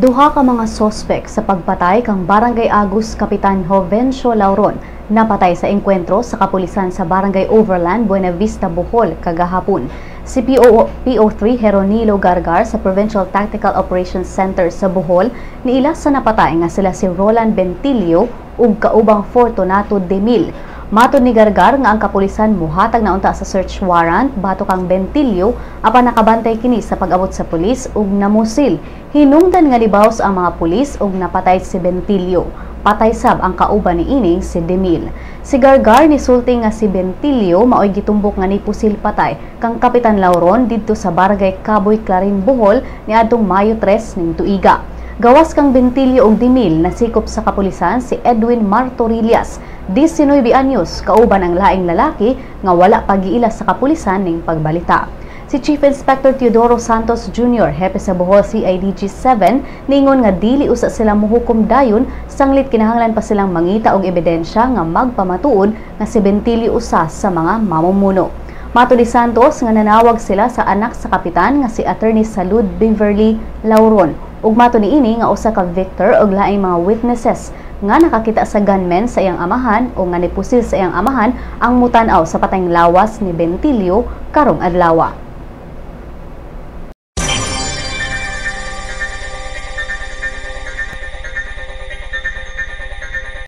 Duha ka mga sospek sa pagpatay kang Barangay Agus Kapitan Jovencio Lauron napatay sa engkwentro sa kapulisan sa Barangay Overland, Buena Vista, Bohol kagahapon. Si PO3 Jeronilo Gargar sa Provincial Tactical Operations Center sa Bohol niila sa napatay nga sila si Roland Bentilio ug kaubang Fortunato Demil. Matod ni Gargar nga ang kapulisan muhatag na unta sa search warrant batok kang Bentilio apan nakabantay kini sa pag-abot sa pulis ug namusil. Hinungdan nga libaws ang mga pulis ug napatay si Bentilio. Patay sab ang kauban ni ining si Demil. Si Gargar nisulti nga si Bentilio maoy gitumbok nga nipusil patay kang Kapitan Lauron didto sa Barangay Caboy, Clarin, Bohol niadtong Mayo 3 ning tuiga. Gawas kang Bentilio ug Demil nasikop sa kapulisan si Edwin Martorillas, 19 anyos, kauban ang laing lalaki nga wala pag-iila sa kapulisan ning pagbalita. Si Chief Inspector Teodoro Santos Jr., hepe sa Bohol CIDG 7, ningon nga dili usa sila mohukom dayon sanglit kinahanglan pa silang mangita og ebidensya nga magpamatuod nga si Bentilio usa sa mga mamumuno. Matod ni Santos nga nanawag sila sa anak sa kapitan nga si Attorney Salud Beverly Lauron. Ug matod niini nga usa ka victor og laing mga witnesses nga nakakita sa gunmen sa iyang amahan o nga nipusil sa iyang amahan ang mutan-aw sa patayng lawas ni Bentilio karong adlaw.